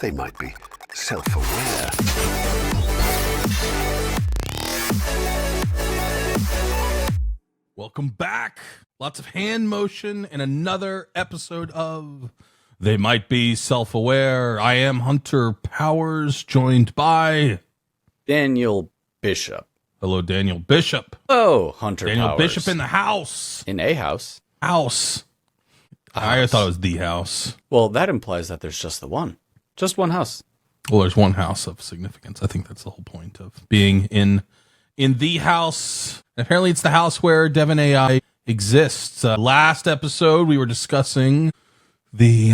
They might be self-aware. Welcome back. Lots of hand motion in another episode of They Might Be Self-Aware. I am Hunter Powers, joined by Daniel Bishop. Hello, Daniel Bishop. Oh, Hunter Daniel Powers. Bishop in the house. In a house. House. I thought it was the house. Well, that implies that there's just the one. Just one house. Well, there's one house of significance. I think that's the whole point of being in the house. Apparently, it's the house where Devon AI exists. Last episode, we were discussing the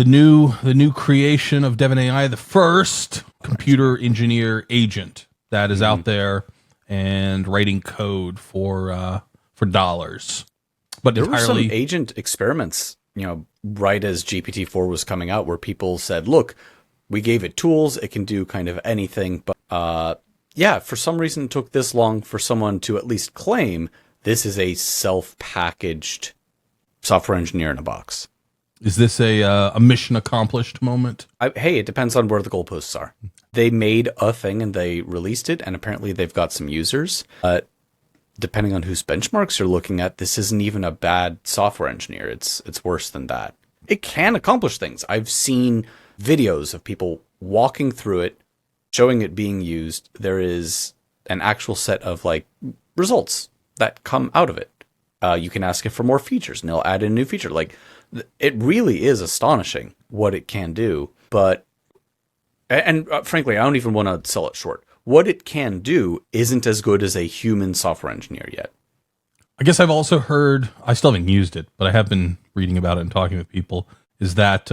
new creation of Devon AI, the first computer engineer agent that is out there and writing code for dollars. But there were some agent experiments, right as GPT-4 was coming out, where people said, look, we gave it tools, it can do kind of anything. But for some reason it took this long for someone to at least claim this is a self-packaged software engineer in a box. Is this a mission accomplished moment? Hey, it depends on where the goalposts are. They made a thing and they released it, and apparently they've got some users. Depending on whose benchmarks you're looking at, this isn't even a bad software engineer. It's worse than that. It can accomplish things. I've seen videos of people walking through it, showing it being used. There is an actual set of results that come out of it. You can ask it for more features, and they'll add in a new feature. It really is astonishing what it can do. But frankly, I don't even want to sell it short. What it can do isn't as good as a human software engineer yet. I guess I've also heard, I still haven't used it, but I have been reading about it and talking with people, is that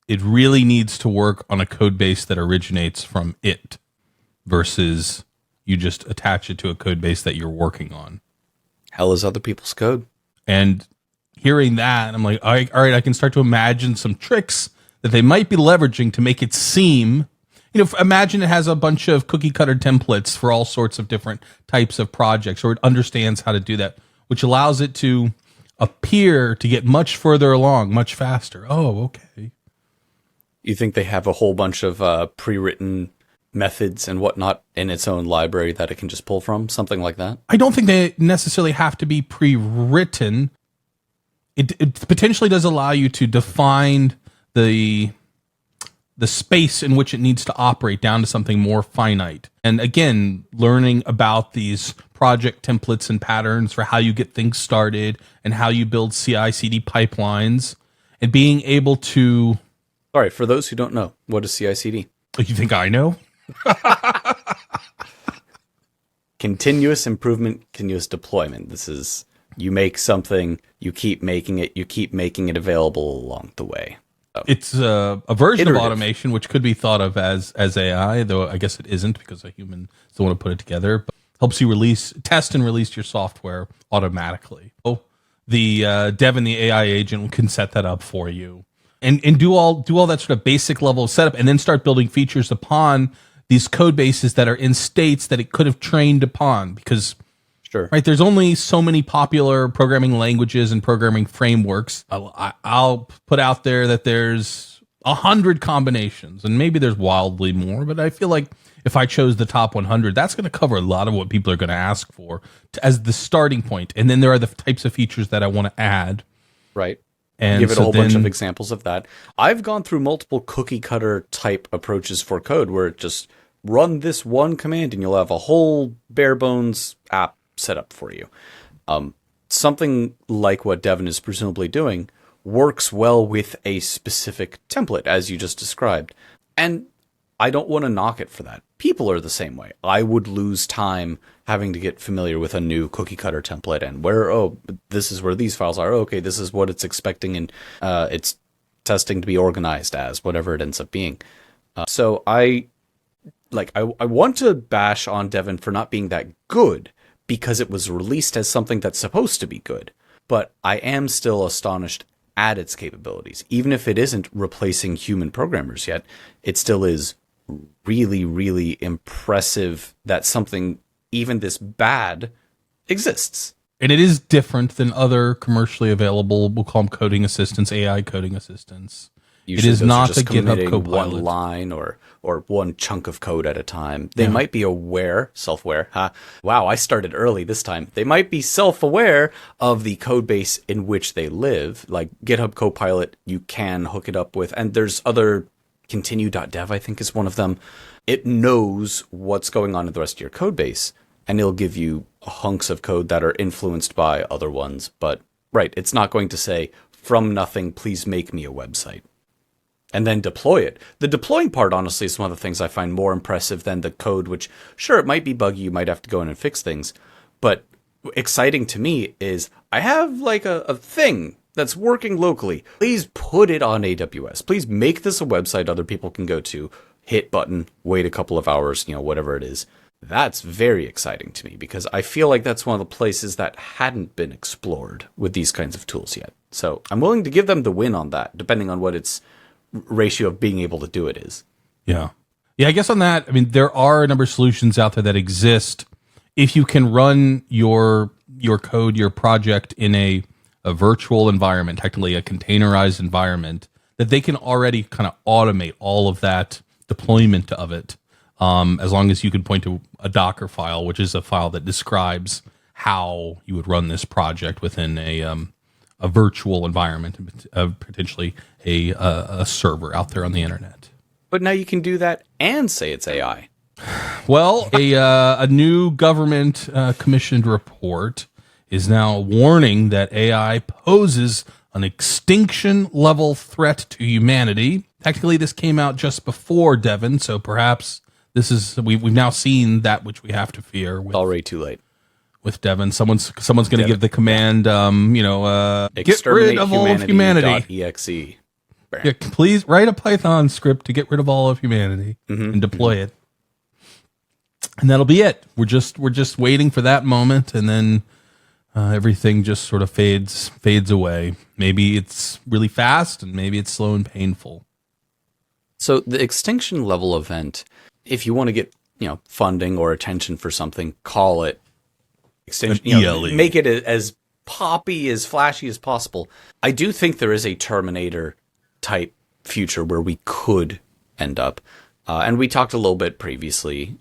it really needs to work on a code base that originates from it versus you just attach it to a code base that you're working on. Hell is other people's code. And hearing that, I'm like, all right, I can start to imagine some tricks that they might be leveraging to make it seem... imagine it has a bunch of cookie cutter templates for all sorts of different types of projects, or it understands how to do that, which allows it to appear to get much further along, much faster. Oh, okay. You think they have a whole bunch of pre-written methods and whatnot in its own library that it can just pull from? Something like that? I don't think they necessarily have to be pre-written. It potentially does allow you to define the space in which it needs to operate down to something more finite. And again, learning about these project templates and patterns for how you get things started and how you build CI/CD pipelines and being able to... Sorry, for those who don't know, what is CI/CD? You think I know? Continuous improvement, continuous deployment. This is, you make something, you keep making it available along the way. It's a version Iterative. of automation, which could be thought of as AI, though I guess it isn't because a human is the one to put it together. But helps you test and release your software automatically. Oh, the Devon the AI agent can set that up for you and do all that sort of basic level of setup, and then start building features upon these code bases that are in states that it could have trained upon. Because sure. Right, there's only so many popular programming languages and programming frameworks. I'll put out there that there's 100 combinations, and maybe there's wildly more, but I feel like if I chose the top 100, that's going to cover a lot of what people are going to ask for as the starting point. And then there are the types of features that I want to add. Right. And give it so a whole bunch then- of examples of that. I've gone through multiple cookie cutter type approaches for code where it just run this one command and you'll have a whole bare bones app set up for you. Something like what Devon is presumably doing works well with a specific template, as you just described. And I don't want to knock it for that. People are the same way. I would lose time having to get familiar with a new cookie cutter template and this is where these files are. Okay, this is what it's expecting, and it's testing to be organized as, whatever it ends up being. So I want to bash on Devon for not being that good because it was released as something that's supposed to be good. But I am still astonished at its capabilities. Even if it isn't replacing human programmers yet, it still is really, really impressive that something even this bad exists. And it is different than other commercially available, we'll call them coding assistants, AI coding assistants, Usually is those are not just the GitHub committing Copilot. one line or one chunk of code at a time. They might be self-aware. Wow, I started early this time. They might be self-aware of the code base in which they live. Like GitHub Copilot, you can hook it up with, and there's other continue.dev, I think is one of them. It knows what's going on in the rest of your code base, and it'll give you hunks of code that are influenced by other ones. But right, it's not going to say, from nothing, please make me a website, and then deploy it. The deploying part, honestly, is one of the things I find more impressive than the code, which, sure, it might be buggy. You might have to go in and fix things. But exciting to me is I have like a thing that's working locally. Please put it on AWS. Please make this a website other people can go to, hit button, wait a couple of hours, whatever it is. That's very exciting to me because I feel like that's one of the places that hadn't been explored with these kinds of tools yet. So I'm willing to give them the win on that, depending on what its ratio of being able to do it is. Yeah. I guess on that, I mean, there are a number of solutions out there that exist. If you can run your code, your project in a virtual environment, technically a containerized environment, that they can already kind of automate all of that deployment of it. As long as you can point to a Docker file, which is a file that describes how you would run this project within a virtual environment, potentially a server out there on the internet. But now you can do that and say it's AI. Well, a new government commissioned report is now warning that AI poses an extinction level threat to humanity. Technically, this came out just before Devon, so perhaps we've now seen that which we have to fear. Already too late. With Devon, someone's going to give the command, get rid of all of humanity. .exe. Yeah, please write a Python script to get rid of all of humanity and deploy it, and that'll be it. We're just waiting for that moment, and then everything just sort of fades away. Maybe it's really fast, and maybe it's slow and painful. So the extinction level event, if you want to get funding or attention for something, call it extinction. Make it as poppy, as flashy as possible. I do think there is a Terminator type future where we could end up, and we talked a little bit previously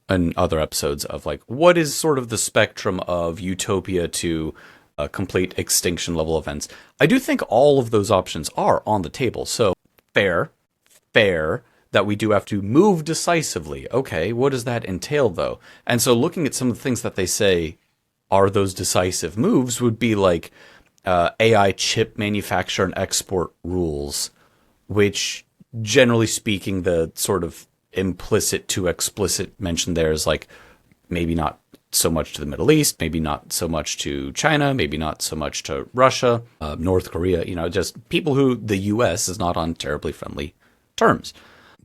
in other episodes of like what is sort of the spectrum of utopia to complete extinction level events. I do think all of those options are on the table. So fair that we do have to move decisively. Okay, what does that entail, though? And so looking at some of the things that they say are those decisive moves would be like AI chip manufacture and export rules, which, generally speaking, the sort of implicit to explicit mention there is like maybe not so much to the Middle East, maybe not so much to China, maybe not so much to Russia, North Korea, just people who the U.S. is not on terribly friendly terms.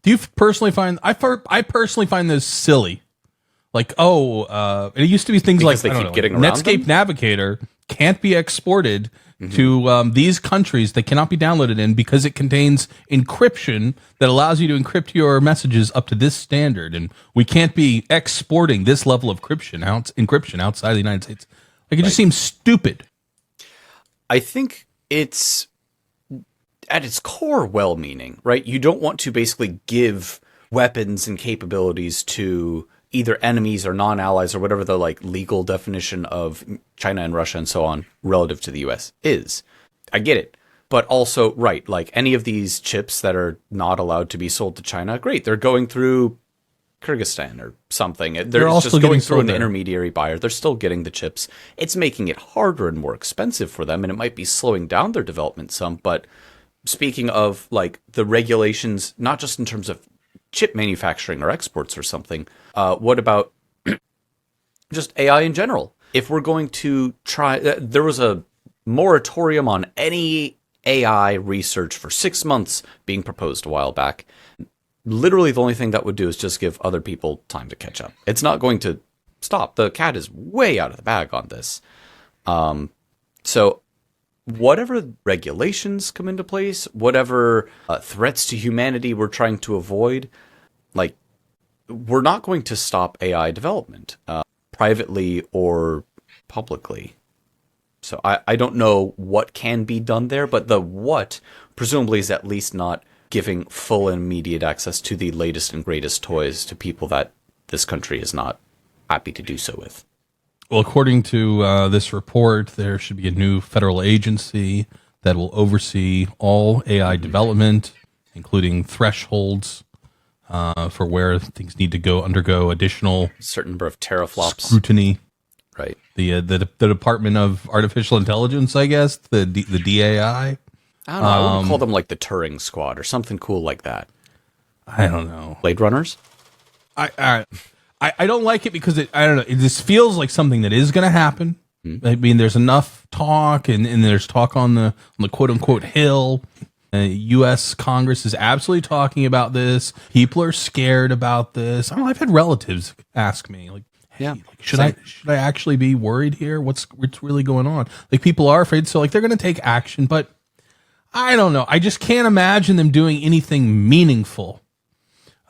Do you personally find I personally find those silly? Like, it used to be things because like they keep getting around Netscape them? Navigator can't be exported to these countries. They cannot be downloaded in because it contains encryption that allows you to encrypt your messages up to this standard, and we can't be exporting this level of encryption outside of the United States. Like, it just seems stupid. I think it's at its core well-meaning, right? You don't want to basically give weapons and capabilities to either enemies or non-allies or whatever the like legal definition of China and Russia and so on relative to the US is. I get it. But also, right, like any of these chips that are not allowed to be sold to China, great. They're going through Kyrgyzstan or something. They're also just going through an there. intermediary buyer. They're still getting the chips. It's making it harder and more expensive for them, and it might be slowing down their development some. But speaking of like the regulations, not just in terms of chip manufacturing or exports or something, what about just AI in general? If we're going to try, there was a moratorium on any AI research for 6 months being proposed a while back. Literally the only thing that would do is just give other people time to catch up. It's not going to stop. The cat is way out of the bag on this. So whatever regulations come into place, whatever threats to humanity we're trying to avoid, like, we're not going to stop AI development, privately or publicly. So I don't know what can be done there, but the what presumably is at least not giving full and immediate access to the latest and greatest toys to people that this country is not happy to do so with. Well, according to this report, there should be a new federal agency that will oversee all AI development, including thresholds for where things need to undergo additional Certain number of teraflops. scrutiny. Right. The Department of Artificial Intelligence, I guess, the DAI. I don't know. I would call them like the Turing Squad or something cool like that. I don't know. Blade Runners? I don't like it because I don't know. It just feels like something that is going to happen. I mean, there's enough talk, and there's talk on the quote unquote Hill. U.S. Congress is absolutely talking about this. People are scared about this. I don't know. I've had relatives ask me, like, "Hey, Yeah, should I actually be worried here? What's really going on?" Like, people are afraid, so like they're going to take action, but I don't know. I just can't imagine them doing anything meaningful.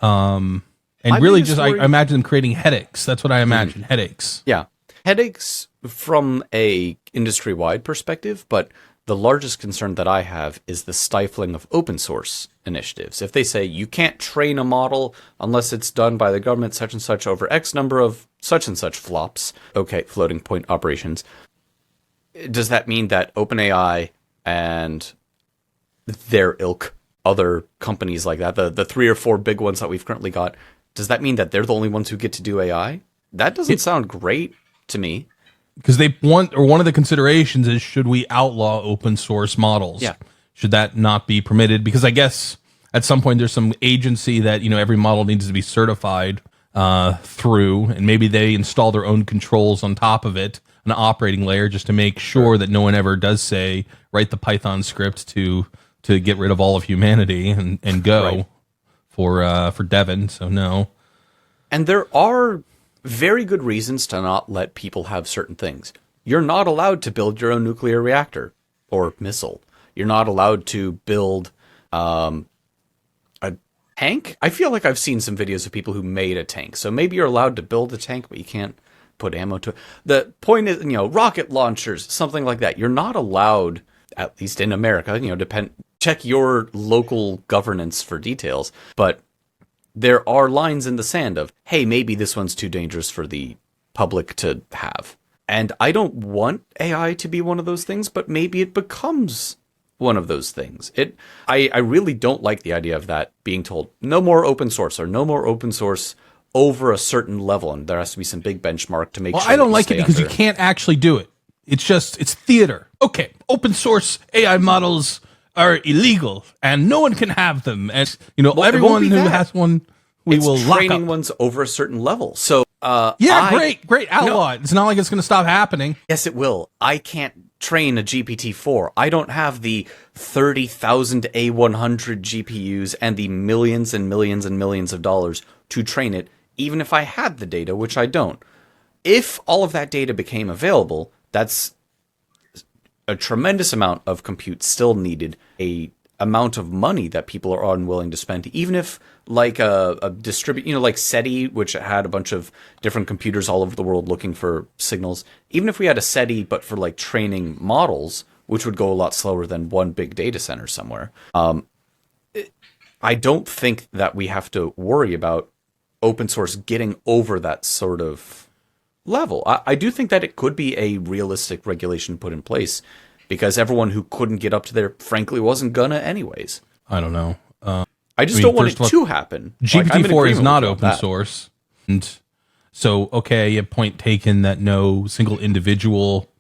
And really, just I imagine them creating headaches. That's what I imagine. Headaches. Yeah. Headaches from a industry-wide perspective, but the largest concern that I have is the stifling of open source initiatives. If they say you can't train a model unless it's done by the government such and such over X number of such and such flops, okay, floating point operations, does that mean that OpenAI and their ilk, other companies like that, the 3 or 4 big ones that we've currently got, does that mean that they're the only ones who get to do AI? That doesn't sound great to me. Because one of the considerations is, should we outlaw open source models? Yeah. Should that not be permitted? Because I guess at some point there's some agency that, every model needs to be certified through, and maybe they install their own controls on top of it, an operating layer, just to make sure that no one ever does say, write the Python script to get rid of all of humanity and go for Devon. So no. And there are very good reasons to not let people have certain things. You're not allowed to build your own nuclear reactor or missile. You're not allowed to build a tank. I feel like I've seen some videos of people who made a tank. So maybe you're allowed to build a tank, but you can't put ammo to it. The point is, rocket launchers, something like that. You're not allowed, at least in America, check your local governance for details, but there are lines in the sand of, hey, maybe this one's too dangerous for the public to have. And I don't want AI to be one of those things, but maybe it becomes one of those things. I really don't like the idea of that being told, no more open source or no more open source over a certain level. And there has to be some big benchmark to make sure. I don't like it because you can't actually do it. It's theater. Okay, open source AI models are illegal and no one can have them. And everyone who has one, we will lock up. Training ones over a certain level. So great outlaw it. It's not like it's going to stop happening. Yes, it will. I can't train a GPT-4. I don't have the 30,000 A100 GPUs and the millions and millions and millions of dollars to train it, even if I had the data, which I don't. If all of that data became available, that's a tremendous amount of compute still needed, a amount of money that people are unwilling to spend, even if like a distribute, like SETI, which had a bunch of different computers all over the world looking for signals. Even if we had a SETI, but for like training models, which would go a lot slower than one big data center somewhere. I don't think that we have to worry about open source getting over that sort of level. I do think that it could be a realistic regulation put in place, because everyone who couldn't get up to there, frankly, wasn't gonna anyways. I don't know. I don't want it to happen. GPT-4 is not open source. And so, okay, a point taken that no single individual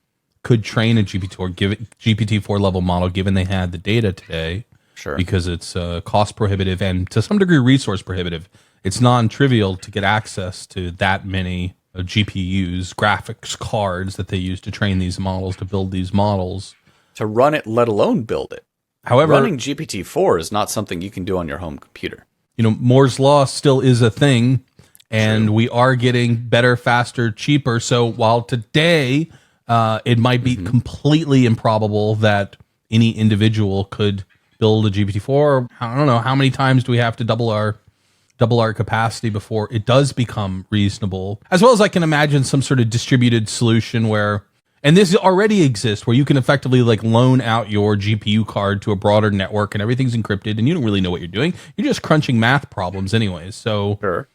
could train a GPT-4 level model given they had the data today. Sure. Because it's cost prohibitive and to some degree resource prohibitive. It's non-trivial to get access to that many GPUs, graphics cards that they use to train these models, to build these models. To run it, let alone build it. However, running GPT-4 is not something you can do on your home computer. Moore's Law still is a thing, and we are getting better, faster, cheaper. So while today it might be completely improbable that any individual could build a GPT-4, I don't know, how many times do we have to double our capacity before it does become reasonable? As well as I can imagine some sort of distributed solution where And this already exists where you can effectively like loan out your GPU card to a broader network and everything's encrypted and you don't really know what you're doing. You're just crunching math problems anyways. So Sure.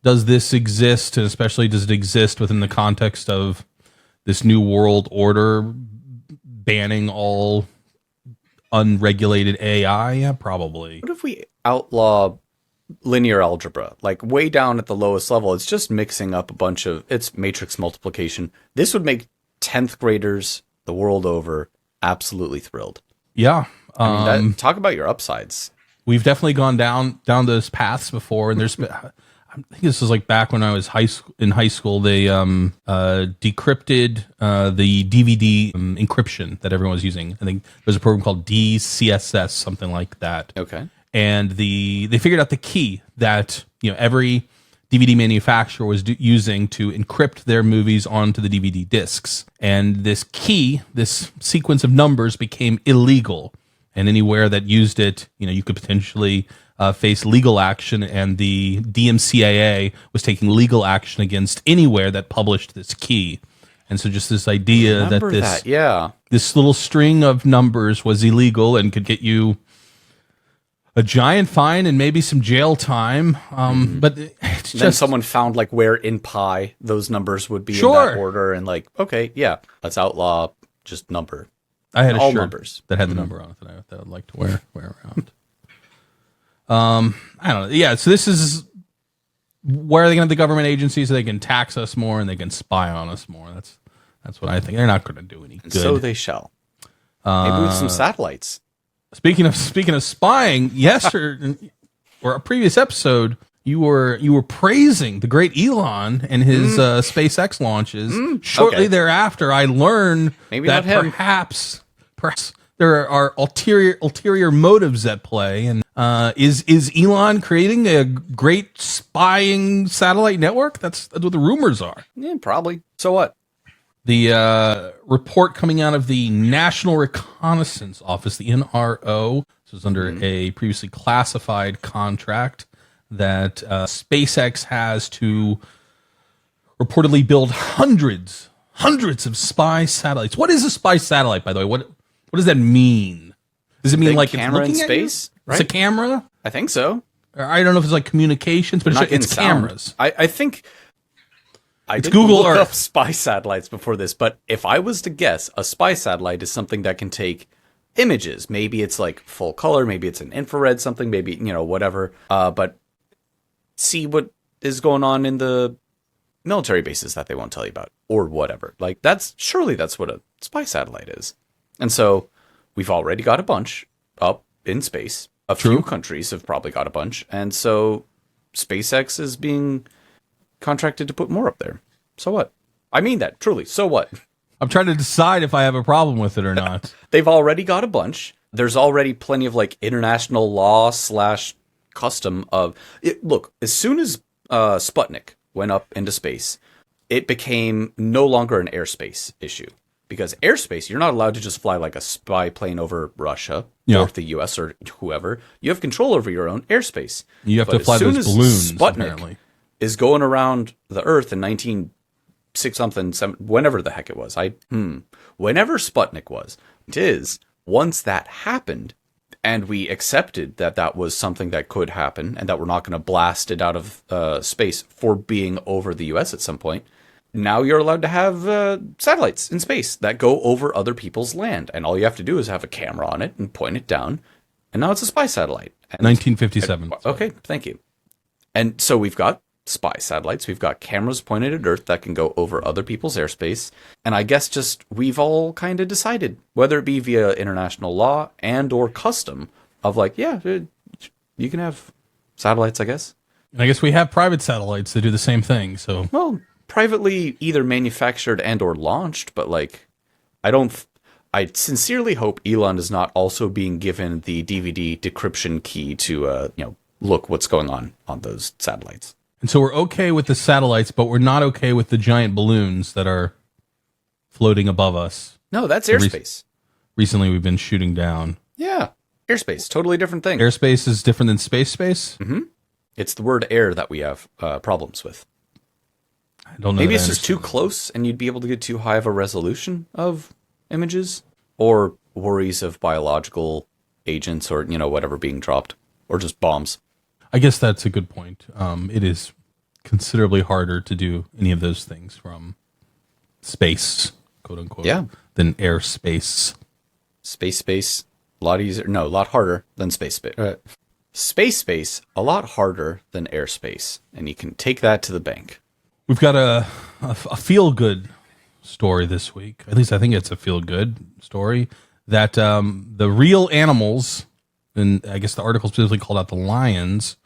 does this exist, and especially does it exist within the context of this new world order banning all unregulated AI? Yeah, probably. What if we outlaw linear algebra? Like way down at the lowest level, it's just mixing up a bunch of, it's matrix multiplication. This would make 10th graders the world over absolutely thrilled. Yeah. I mean, talk about your upsides. We've definitely gone down those paths before, and there's been, I think this was like back when I was in high school. They decrypted the DVD encryption that everyone was using. I think there's a program called DCSS, something like that. Okay. And they figured out the key that every DVD manufacturer was using to encrypt their movies onto the DVD discs. And this key, this sequence of numbers, became illegal. And anywhere that used it, you could potentially face legal action. And the DMCAA was taking legal action against anywhere that published this key. And so just this idea that this little string of numbers was illegal and could get you a giant fine and maybe some jail time. But it's then just someone found like where in pi those numbers would be in Sure. that order, and like, okay, yeah, let's outlaw just number. I had a all shirt numbers that had the number on it that I would like to wear around. I don't know. Yeah, so this is where are they going to have the government agencies so they can tax us more and they can spy on us more. That's what I think. They're not going to do any good. So they shall. Maybe with some satellites. Speaking of spying, yesterday or a previous episode, you were praising the great Elon and his SpaceX launches. Shortly thereafter, I learned Maybe that not him. perhaps there are ulterior motives at play. And is Elon creating a great spying satellite network? That's what the rumors are. Yeah, probably. So what? The report coming out of the National Reconnaissance Office, the NRO, this was under a previously classified contract that SpaceX has to reportedly build hundreds of spy satellites. What is a spy satellite, by the way? What does that mean? Does it mean Big like camera it's in looking space? at you? Right? It's a camera? I think so. Or I don't know if it's like communications, but Not it's getting sound. cameras. I think I didn't Google look up Earth. spy satellites before this, but if I was to guess, a spy satellite is something that can take images. Maybe it's like full color, maybe it's an infrared something, maybe, whatever. But see what is going on in the military bases that they won't tell you about or whatever. Like that's what a spy satellite is. And so we've already got a bunch up in space. A few countries have probably got a bunch. And so SpaceX is being contracted to put more up there. So what? I mean that, truly. So what? I'm trying to decide if I have a problem with it or not. They've already got a bunch. There's already plenty of like international law / custom of it. Look, as soon as Sputnik went up into space, it became no longer an airspace issue. Because airspace, you're not allowed to just fly like a spy plane over Russia or the US or whoever. You have control over your own airspace. You have to fly those balloons, apparently. Is going around the Earth in 1906 something, whenever the heck it was. Whenever Sputnik was. It is, once that happened, and we accepted that that was something that could happen, and that we're not going to blast it out of space for being over the US at some point, now you're allowed to have satellites in space that go over other people's land. And all you have to do is have a camera on it and point it down. And now it's a spy satellite. And, 1957. Okay, thank you. And so we've got spy satellites. We've got cameras pointed at Earth that can go over other people's airspace. And I guess just we've all kind of decided, whether it be via international law and or custom, of like, yeah, you can have satellites, I guess. And I guess we have private satellites that do the same thing. So, well, privately either manufactured and or launched, but like, I sincerely hope Elon is not also being given the DVD decryption key to, look what's going on those satellites. And so we're okay with the satellites, but we're not okay with the giant balloons that are floating above us. No, that's airspace. Recently, we've been shooting down. Yeah, airspace, totally different thing. Airspace is different than space. Mm-hmm. It's the word air that we have problems with. I don't know. Maybe that I it's just too understand. close and you'd be able to get too high of a resolution of images, or worries of biological agents or, whatever being dropped, or just bombs. I guess that's a good point. It is considerably harder to do any of those things from space, quote unquote, Yeah. than airspace. Space, a lot easier. No, a lot harder than space. Space, a lot harder than airspace. And you can take that to the bank. We've got a feel good story this week. At least I think it's a feel good story that the real animals, and I guess the article specifically called out the lions,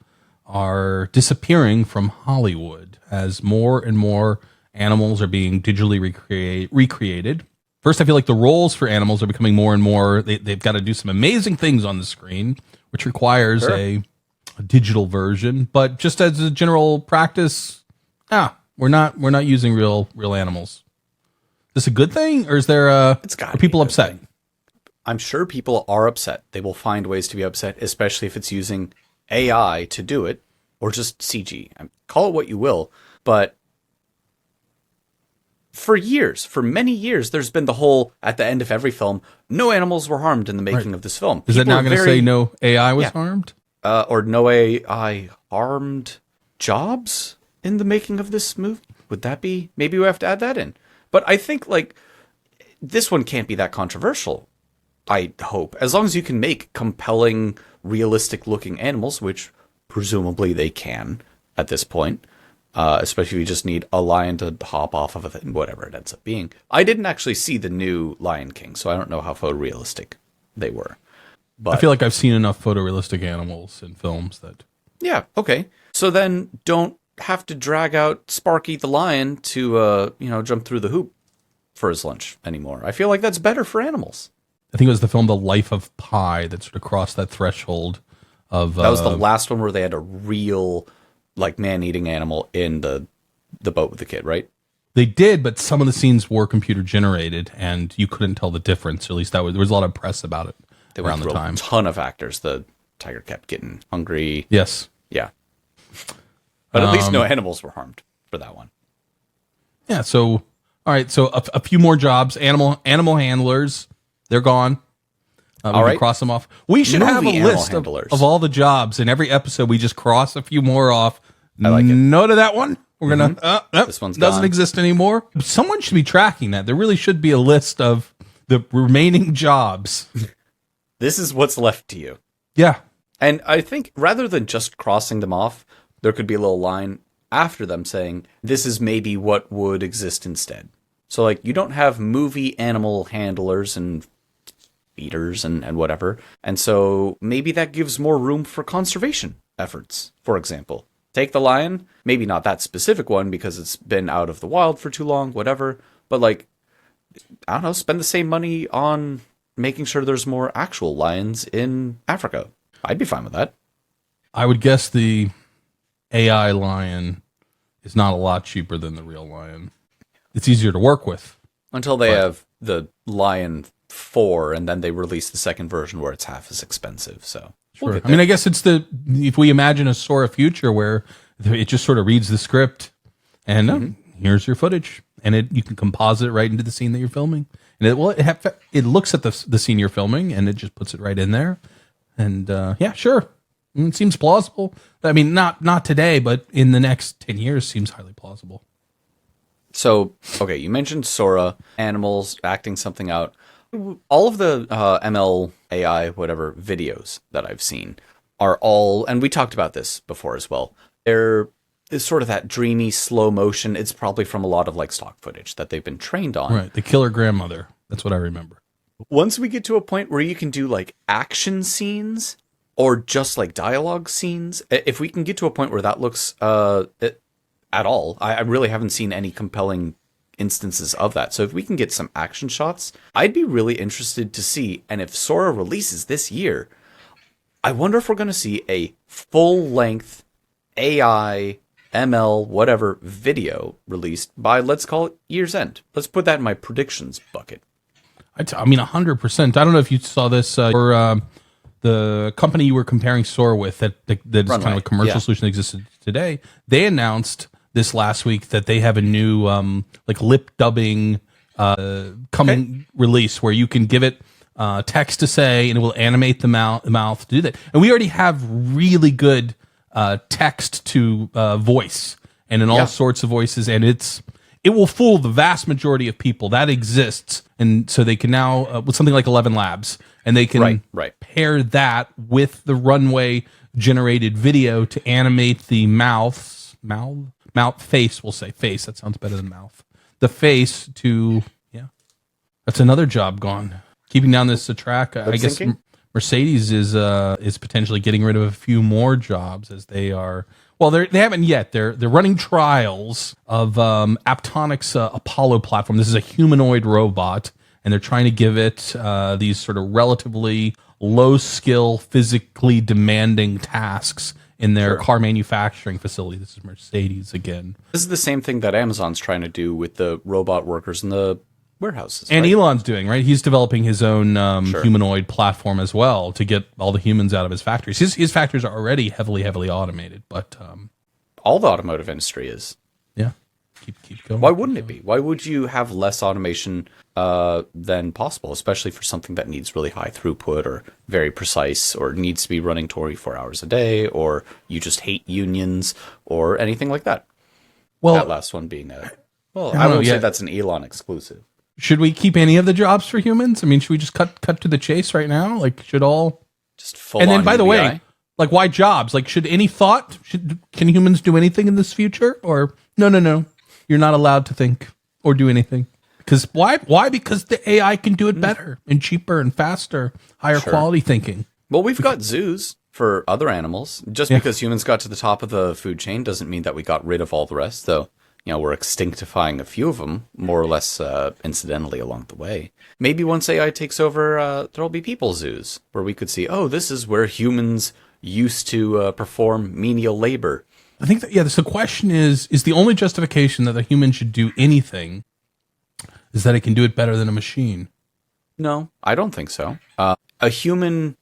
are disappearing from Hollywood as more and more animals are being digitally recreated. First, I feel like the roles for animals are becoming more and more. They've got to do some amazing things on the screen, which requires a digital version. But just as a general practice, we're not using real animals. Is this a good thing, or is there are people upset? I'm sure people are upset. They will find ways to be upset, especially if it's using AI to do it, or just CG. Call it what you will, but for many years, there's been the whole, at the end of every film, no animals were harmed in the making of this film. Is that now going to say no AI was harmed? Or no AI harmed jobs in the making of this movie? Would that be? Maybe we have to add that in. But I think, this one can't be that controversial, I hope. As long as you can make compelling, realistic-looking animals, which presumably they can at this point. Especially if you just need a lion to hop off of it, whatever it ends up being. I didn't actually see the new Lion King, so I don't know how photorealistic they were. But I feel like I've seen enough photorealistic animals in films that... Yeah, okay. So then don't have to drag out Sparky the lion to, jump through the hoop for his lunch anymore. I feel like that's better for animals. I think it was the film The Life of Pi that sort of crossed that threshold of... That was the last one where they had a real... man-eating animal in the boat with the kid, right? They did, but some of the scenes were computer generated, and you couldn't tell the difference. Or at least there was a lot of press about it around the time. A ton of actors. The tiger kept getting hungry. Yes. Yeah. But at least no animals were harmed for that one. Yeah. So, all right. So a few more jobs. Animal handlers. They're gone. We can cross them off. We should have a list of all the jobs. In every episode, we just cross a few more off. I like it. No to that one. We're going to... This one's doesn't gone. exist anymore. Someone should be tracking that. There really should be a list of the remaining jobs. This is what's left to you. Yeah. And I think rather than just crossing them off, there could be a little line after them saying, this is maybe what would exist instead. So, you don't have movie animal handlers and feeders and whatever. And so maybe that gives more room for conservation efforts, for example. Take the lion, maybe not that specific one because it's been out of the wild for too long, whatever. But I don't know, spend the same money on making sure there's more actual lions in Africa. I'd be fine with that. I would guess the AI lion is not a lot cheaper than the real lion. It's easier to work with. Until they have the Lion 4 and then they release the second version where it's half as expensive. So sure. I guess it's if we imagine a Sora future where it just sort of reads the script and here's your footage, and you can composite it right into the scene that you're filming. And it looks at the scene you're filming and it just puts it right in there. And yeah, sure. It seems plausible. I mean, not today, but in the next 10 years seems highly plausible. So, okay, you mentioned Sora, animals acting something out. All of the ML, AI, whatever, videos that I've seen are all, and we talked about this before as well, there is sort of that dreamy slow motion. It's probably from a lot of stock footage that they've been trained on. Right, the killer grandmother. That's what I remember. Once we get to a point where you can do action scenes or just dialogue scenes, if we can get to a point where that looks at all, I really haven't seen any compelling instances of that. So if we can get some action shots, I'd be really interested to see. And if Sora releases this year, I wonder if we're going to see a full-length AI, ML, whatever video released by, let's call it, year's end. Let's put that in my predictions bucket. I mean, 100%. I don't know if you saw this, or the company you were comparing Sora with that is kind of a commercial solution that existed today. They announced this last week that they have a new like lip dubbing release where you can give it text to say and it will animate the mouth to do that. And we already have really good text to voice and in all sorts of voices, and it will fool the vast majority of people. That exists, and so they can now with something like 11 Labs, and they can pair that with the runway generated video to animate the mouth face. We'll say face. That sounds better than mouth. The face to that's another job gone. Keeping down this track, I guess Mercedes is potentially getting rid of a few more jobs as they are. Well, they haven't yet. They're running trials of Aptonic's Apollo platform. This is a humanoid robot, and they're trying to give it these sort of relatively low skill, physically demanding tasks in their car manufacturing facility. This is Mercedes again. This is the same thing that Amazon's trying to do with the robot workers in the warehouses. And Elon's doing, right? He's developing his own humanoid platform as well to get all the humans out of his factories. His factories are already heavily automated, but all the automotive industry is. Yeah. Keep going. Why wouldn't it be? Why would you have less automation than possible, especially for something that needs really high throughput or very precise or needs to be running 24 hours a day, or you just hate unions or anything like that? Well, that last one being I won't say that's an Elon exclusive. Should we keep any of the jobs for humans? I mean, should we just cut to the chase right now? Like, should all just full? And then, by the way, like, why jobs? Like, should any thought? Can humans do anything in this future? Or no, you're not allowed to think or do anything. Because why? Because the AI can do it better and cheaper and faster, higher quality thinking. Well, we've got zoos for other animals. Just because humans got to the top of the food chain doesn't mean that we got rid of all the rest, though. You know, we're extinctifying a few of them, more or less incidentally along the way. Maybe once AI takes over, there'll be people zoos where we could see, this is where humans used to perform menial labor. I think that, so the question is the only justification that a human should do anything is that it can do it better than a machine? No, I don't think so. A human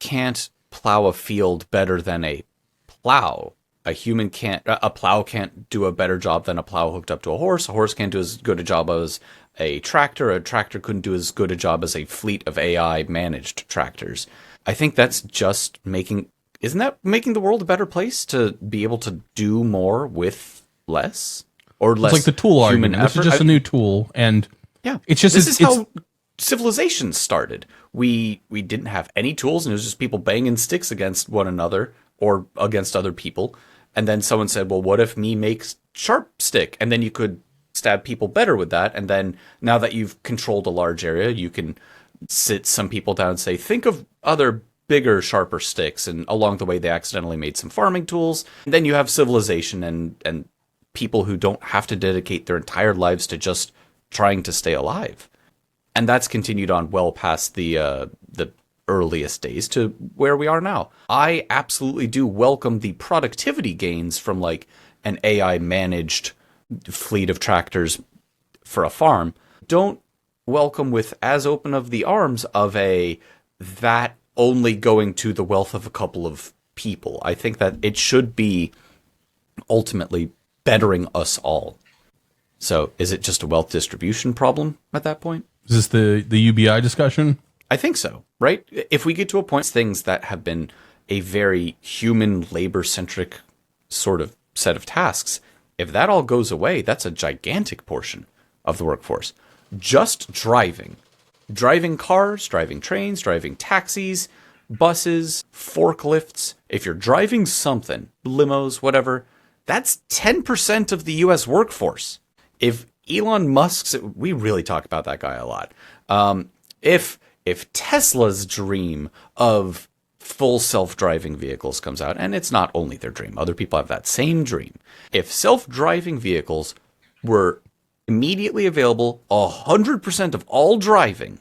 can't plow a field better than a plow. A plow can't do a better job than a plow hooked up to a horse. A horse can't do as good a job as a tractor. A tractor couldn't do as good a job as a fleet of AI managed tractors. I think that's just isn't that making the world a better place to be able to do more with less or less? It's like the tool human argument. This is just a new tool, and it's just this is how civilization started. We didn't have any tools, and it was just people banging sticks against one another or against other people. And then someone said, well, what if me makes sharp stick? And then you could stab people better with that. And then now that you've controlled a large area, you can sit some people down and say, think of other bigger, sharper sticks. And along the way, they accidentally made some farming tools. And then you have civilization and people who don't have to dedicate their entire lives to just trying to stay alive. And that's continued on well past the earliest days to where we are now. I absolutely do welcome the productivity gains from like an AI managed fleet of tractors for a farm. Don't welcome with as open of the arms of that only going to the wealth of a couple of people. I think that it should be ultimately bettering us all. So is it just a wealth distribution problem at that point? Is this the UBI discussion? I think so, right? If we get to a point, things that have been a very human labor-centric sort of set of tasks, if that all goes away, that's a gigantic portion of the workforce. Just driving cars, driving trains, driving taxis, buses, forklifts. If you're driving something, limos, whatever, that's 10% of the U.S. workforce. If Elon Musk's, we really talk about that guy a lot. If Tesla's dream of full self-driving vehicles comes out, and it's not only their dream, other people have that same dream. If self-driving vehicles were immediately available, 100% of all driving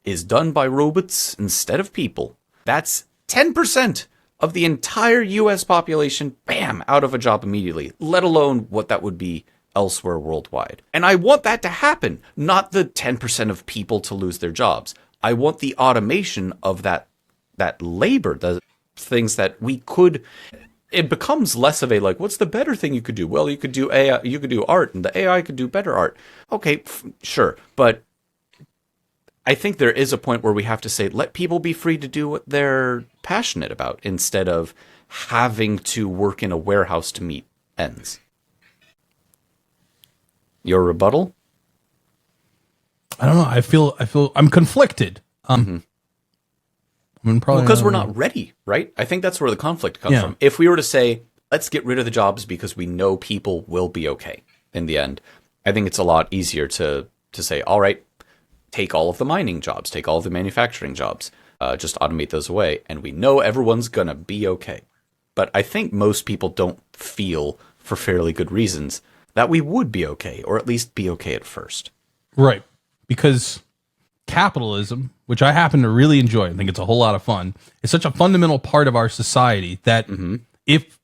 is done by robots instead of people. That's 10% of the entire US population, bam, out of a job immediately, let alone what that would be elsewhere worldwide. And I want that to happen, not the 10% of people to lose their jobs. I want the automation of that labor, the things that we could, it becomes less of a like, what's the better thing you could do? Well, you could do AI, you could do art, and the AI could do better art. Okay, sure, but I think there is a point where we have to say, let people be free to do what they're passionate about instead of having to work in a warehouse to meet ends. Your rebuttal? I don't know. I feel I'm conflicted. I mean, probably Because we're not ready, right? I think that's where the conflict comes from. If we were to say, let's get rid of the jobs because we know people will be okay in the end, I think it's a lot easier to say, all right, take all of the mining jobs, take all of the manufacturing jobs, just automate those away, and we know everyone's going to be okay. But I think most people don't feel, for fairly good reasons, that we would be okay, or at least be okay at first. Right. Because capitalism, which I happen to really enjoy, I think it's a whole lot of fun, is such a fundamental part of our society that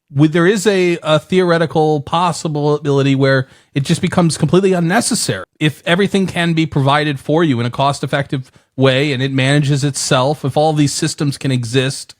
there is a theoretical possibility where it just becomes completely unnecessary. If everything can be provided for you in a cost-effective way and it manages itself, if all these systems can exist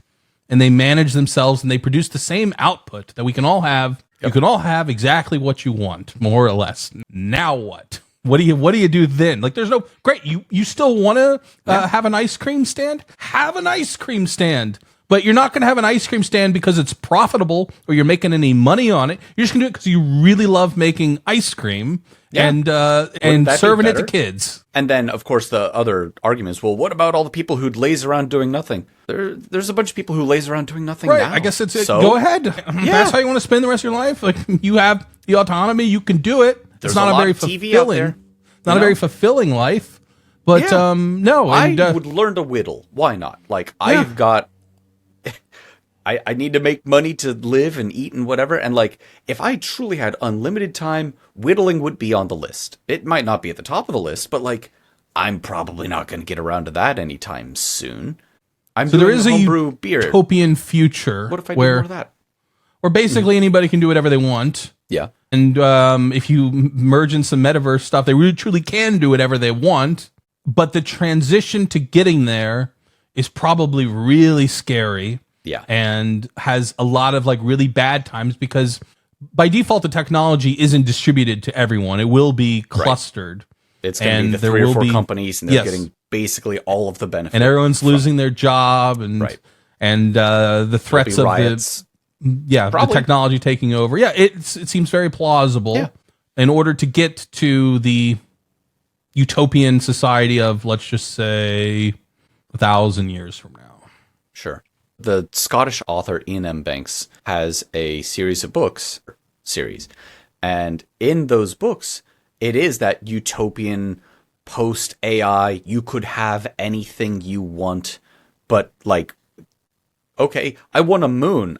and they manage themselves and they produce the same output that we can all have, you can all have exactly what you want, more or less. Now what? What do you do then? Like, there's no great. You still want to have an ice cream stand? Have an ice cream stand, but you're not going to have an ice cream stand because it's profitable or you're making any money on it. You're just going to do it because you really love making ice cream and serving it to kids. And then, of course, the other argument is, well, what about all the people who'd laze around doing nothing? There's a bunch of people who laze around doing nothing now. I guess go ahead. That's how you want to spend the rest of your life. Like, you have the autonomy, you can do it. There's it's not a very fulfilling, not a very fulfilling life, but no. And, I would learn to whittle. Why not? Like, I've got, I need to make money to live and eat and whatever. And like, if I truly had unlimited time, whittling would be on the list. It might not be at the top of the list, but like, I'm probably not going to get around to that anytime soon. So there is a utopian future what if I do more of that? Where basically anybody can do whatever they want. Yeah. And if you merge in some metaverse stuff, they really truly can do whatever they want. But the transition to getting there is probably really scary. Yeah. And has a lot of like really bad times because by default, the technology isn't distributed to everyone. It will be clustered. Right. It's going to be the 3 or 4 companies and they're getting basically all of the benefits. And everyone's losing their job and the threats of riots. the technology taking over. Yeah, it seems very plausible in order to get to the utopian society of, let's just say, 1,000 years from now. Sure. The Scottish author Ian M. Banks has a series of books, and in those books, it is that utopian post-AI, you could have anything you want, but like, okay, I want a moon.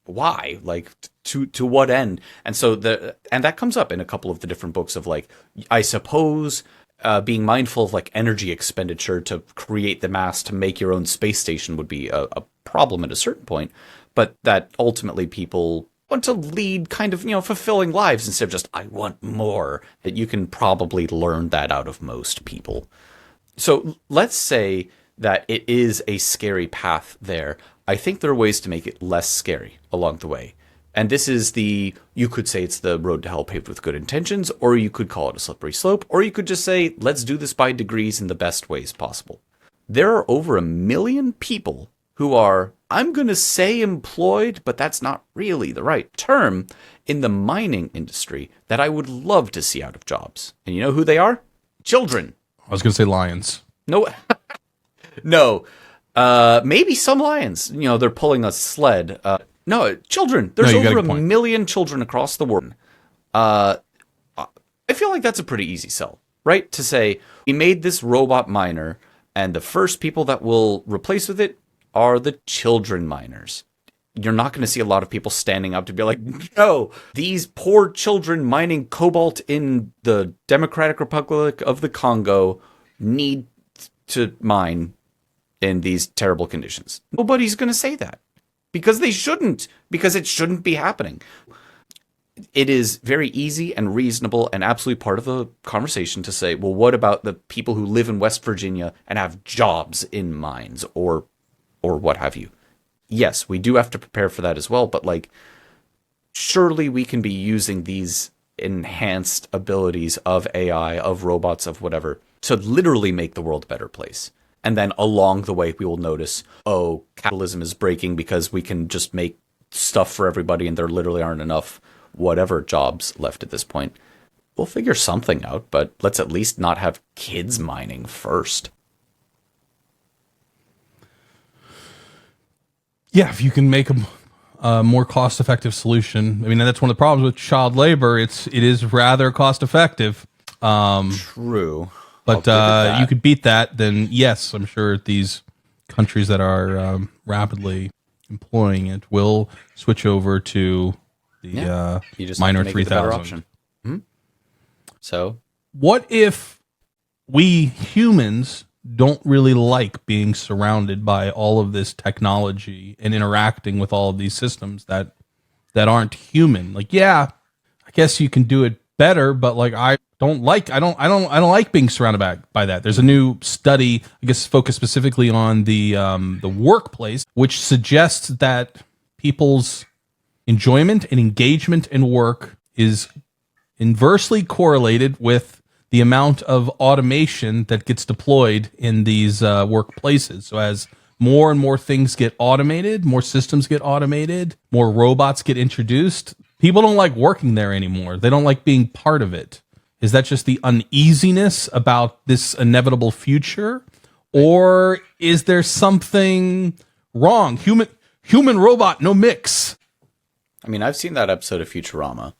Why? Like, to what end? And so that comes up in a couple of the different books of like, I suppose being mindful of like energy expenditure to create the mass to make your own space station would be a problem at a certain point, but that ultimately people want to lead kind of, fulfilling lives instead of just, I want more, that you can probably learn that out of most people. So let's say that it is a scary path there. I think there are ways to make it less scary along the way. And this is you could say it's the road to hell paved with good intentions, or you could call it a slippery slope, or you could just say, let's do this by degrees in the best ways possible. There are over 1 million people who are, I'm going to say employed, but that's not really the right term, in the mining industry that I would love to see out of jobs. And you know who they are? Children. I was going to say lions. No. No. Maybe some lions. They're pulling a sled. No, children. There's over 1 million children across the world. I feel like that's a pretty easy sell, right? To say, we made this robot miner, and the first people that will replace with it are the children miners. You're not going to see a lot of people standing up to be like, no, these poor children mining cobalt in the Democratic Republic of the Congo need to mine in these terrible conditions. Nobody's going to say that because they shouldn't, because it shouldn't be happening. It is very easy and reasonable and absolutely part of the conversation to say, well, what about the people who live in West Virginia and have jobs in mines or what have you? yes, we do have to prepare for that as well, but like, surely we can be using these enhanced abilities of AI, of robots, of whatever, to literally make the world a better place. And then along the way, we will notice, oh, capitalism is breaking because we can just make stuff for everybody and there literally aren't enough whatever jobs left at this point. We'll figure something out, but let's at least not have kids mining first. Yeah, if you can make a more cost-effective solution. I mean, that's one of the problems with child labor. It is rather cost-effective. True. But you could beat that, then yes, I'm sure these countries that are rapidly employing it will switch over to the you just minor have to make it a better 3000. option. So, What if we humans don't really like being surrounded by all of this technology and interacting with all of these systems that aren't human? Like, yeah, I guess you can do it better, but like I don't like being surrounded by that. There's a new study, I guess, focused specifically on the workplace, which suggests that people's enjoyment and engagement in work is inversely correlated with the amount of automation that gets deployed in these workplaces. So as more and more things get automated, more systems get automated, more robots get introduced, people don't like working there anymore. They don't like being part of it. Is that just the uneasiness about this inevitable future? Or is there something wrong? Human robot, no mix. I mean, I've seen that episode of Futurama.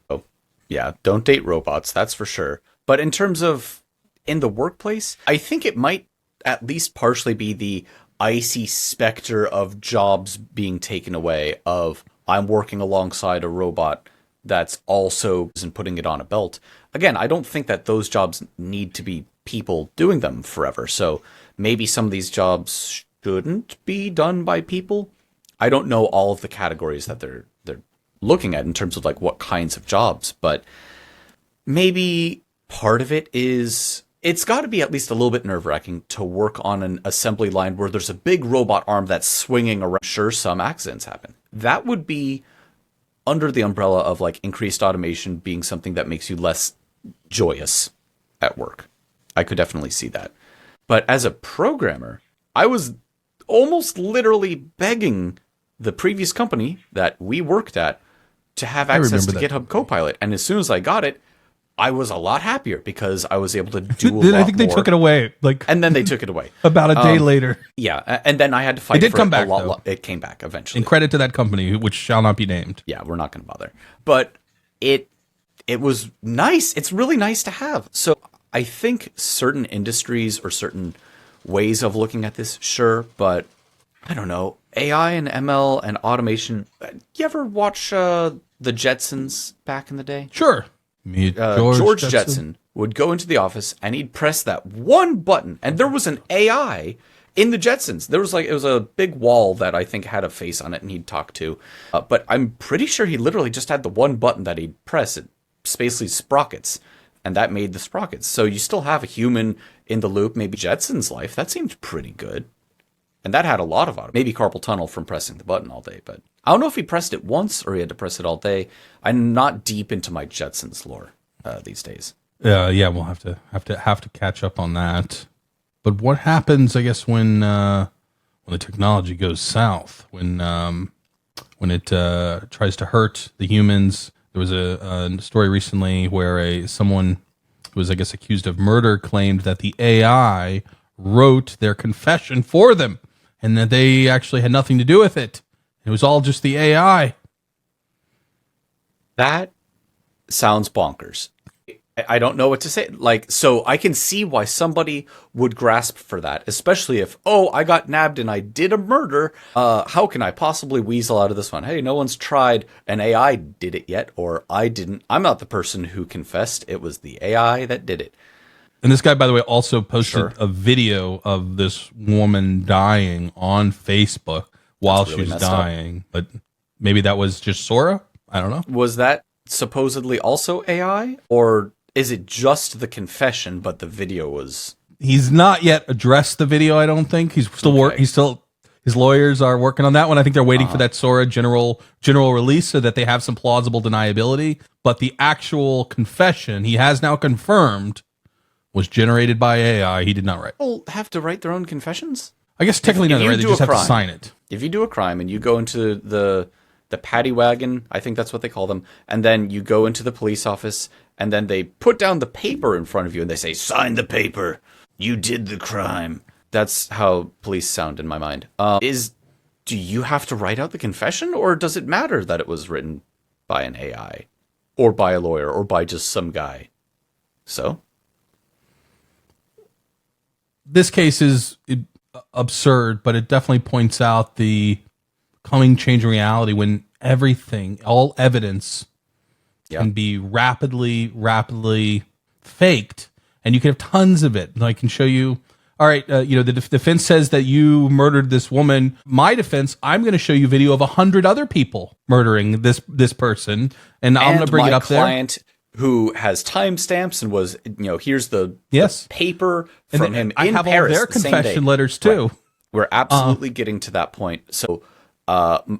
Oh, yeah, don't date robots, that's for sure. But in terms of in the workplace, I think it might at least partially be the icy specter of jobs being taken away, of I'm working alongside a robot that's also and putting it on a belt. Again, I don't think that those jobs need to be people doing them forever. So maybe some of these jobs shouldn't be done by people. I don't know all of the categories that they're looking at in terms of like what kinds of jobs, but maybe part of it is it's got to be at least a little bit nerve-wracking to work on an assembly line where there's a big robot arm that's swinging around. Sure, some accidents happen. That would be under the umbrella of like increased automation being something that makes you less joyous at work. I could definitely see that. But as a programmer, I was almost literally begging the previous company that we worked at to have access to GitHub Copilot. And as soon as I got it, I was a lot happier because I was able to do a lot more. I think they took it away. And then they took it away. About a day later. Yeah, and then I had to fight It did for come it back, a lot. though. It came back eventually. In credit to that company, which shall not be named. Yeah, we're not going to bother. But it was nice. It's really nice to have. So I think certain industries or certain ways of looking at this, sure, but I don't know. AI and ML and automation. You ever watch The Jetsons back in the day? Sure. George Jetson would go into the office and he'd press that one button, and there was an AI in the Jetsons. There was it was a big wall that I think had a face on it, and he'd talk to. But I'm pretty sure he literally just had the one button that he'd press. It basically sprockets, and that made the sprockets. So you still have a human in the loop. Maybe Jetson's life. That seemed pretty good. And that had a lot of auto. Maybe carpal tunnel from pressing the button all day, but I don't know if he pressed it once or he had to press it all day. I'm not deep into my Jetsons lore these days. Yeah, we'll have to catch up on that. But what happens, I guess, when the technology goes south? When it tries to hurt the humans? There was a story recently where someone who was, I guess, accused of murder claimed that the AI wrote their confession for them, and that they actually had nothing to do with it. It was all just the AI. That sounds bonkers. I don't know what to say. So I can see why somebody would grasp for that, especially if, I got nabbed and I did a murder. How can I possibly weasel out of this one? Hey, no one's tried an AI did it yet, or I didn't. I'm not the person who confessed. It was the AI that did it. And this guy, by the way, also posted a video of this woman dying on Facebook while she was dying. But maybe that was just Sora? I don't know. Was that supposedly also AI? Or is it just the confession, but the video was... He's not yet addressed the video, I don't think. He's still His lawyers are working on that one. I think they're waiting for that Sora general release so that they have some plausible deniability. But the actual confession he has now confirmed was generated by AI. He did not write. People have to write their own confessions? I guess technically not, right? They just have to sign it. If you do a crime and you go into the paddy wagon, I think that's what they call them, and then you go into the police office, and then they put down the paper in front of you and they say, sign the paper. You did the crime. That's how police sound in my mind. Do you have to write out the confession, or does it matter that it was written by an AI, or by a lawyer, or by just some guy? So? This case is absurd, but it definitely points out the coming change in reality when everything, all evidence can be rapidly faked, and you can have tons of it. And I can show you, all right, the defense says that you murdered this woman. My defense, I'm going to show you video of 100 other people murdering this person, and I'm going to bring it up there. My client who has timestamps and was, here's the paper from him I in have Paris all their the same confession day. letters too. Right. We're absolutely getting to that point. So